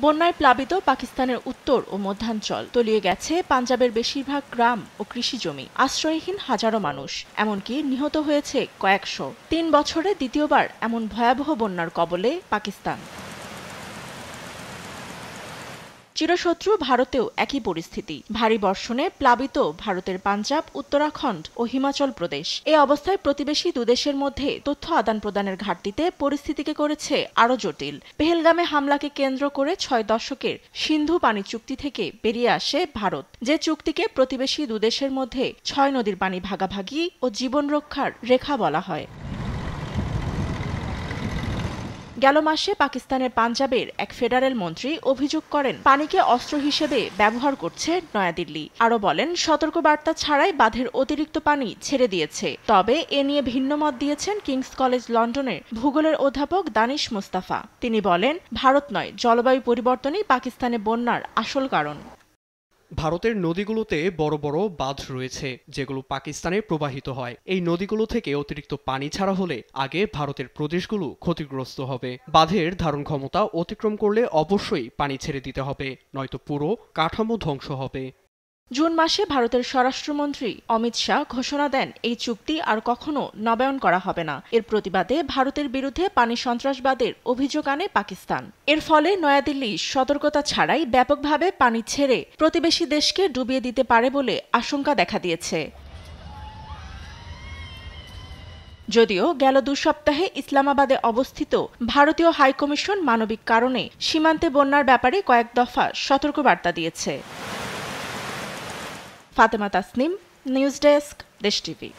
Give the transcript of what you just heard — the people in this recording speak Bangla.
বন্যায় প্লাবিত পাকিস্তানের উত্তর ও মধ্যাঞ্চল, তলিয়ে গেছে পাঞ্জাবের বেশিরভাগ গ্রাম ও কৃষিজমি, আশ্রয়হীন হাজারো মানুষ, এমনকি নিহত হয়েছে কয়েকশো। ৩ বছরে দ্বিতীয়বার এমন ভয়াবহ বন্যার কবলে পাকিস্তান। চিরশত্রু ভারতেও একই পরিস্থিতি। ভারী বর্ষণে প্লাবিত ভারতের পাঞ্জাব, উত্তরাখণ্ড ও হিমাচল প্রদেশ। এ অবস্থায় প্রতিবেশী দুদেশের মধ্যে তথ্য আদান প্রদানের ঘাটতিতে পরিস্থিতিকে করেছে আরও জটিল। পেহেলগামে হামলাকে কেন্দ্র করে ৬ দশকের সিন্ধু পানি চুক্তি থেকে বেরিয়ে আসে ভারত, যে চুক্তিকে প্রতিবেশী দুদেশের মধ্যে ৬ নদীর পানি ভাগাভাগি ও জীবন রক্ষার রেখা বলা হয়। গেল মাসে পাকিস্তানের পাঞ্জাবের এক ফেডারেল মন্ত্রী অভিযোগ করেন পানিকে অস্ত্র হিসেবে ব্যবহার করছে নয়াদিল্লি। আরও বলেন সতর্কবার্তা ছাড়াই বাঁধের অতিরিক্ত পানি ছেড়ে দিয়েছে। তবে এ নিয়ে ভিন্ন মত দিয়েছেন কিংস কলেজ লন্ডনের ভূগোলের অধ্যাপক দানিশ মোস্তাফা। তিনি বলেন ভারত নয়, জলবায়ু পরিবর্তনই পাকিস্তানে বন্যার আসল কারণ। ভারতের নদীগুলোতে বড় বড় বাঁধ রয়েছে, যেগুলো পাকিস্তানে প্রবাহিত হয়। এই নদীগুলো থেকে অতিরিক্ত পানি ছাড়া হলে আগে ভারতের প্রদেশগুলো ক্ষতিগ্রস্ত হবে। বাঁধের ধারণ ক্ষমতা অতিক্রম করলে অবশ্যই পানি ছেড়ে দিতে হবে, নয়তো পুরো কাঠামো ধ্বংস হবে। জুন মাসে ভারতের স্বরাষ্ট্রমন্ত্রী অমিত শাহ ঘোষণা দেন এই চুক্তি আর কখনো নবায়ন করা হবে না। এর প্রতিবাদে ভারতের বিরুদ্ধে পানি সন্ত্রাসবাদের অভিযোগ আনে পাকিস্তান। এর ফলে নয়াদিল্লি সতর্কতা ছাড়াই ব্যাপকভাবে পানি ছেড়ে প্রতিবেশী দেশকে ডুবিয়ে দিতে পারে বলে আশঙ্কা দেখা দিয়েছে। যদিও গেল ২ সপ্তাহে ইসলামাবাদে অবস্থিত ভারতীয় হাইকমিশন মানবিক কারণে সীমান্তে বন্যার ব্যাপারে কয়েক দফা সতর্কবার্তা দিয়েছে। ফাতেমা তাসনিম, নিউজ ডেস্ক, দেশ টিভি।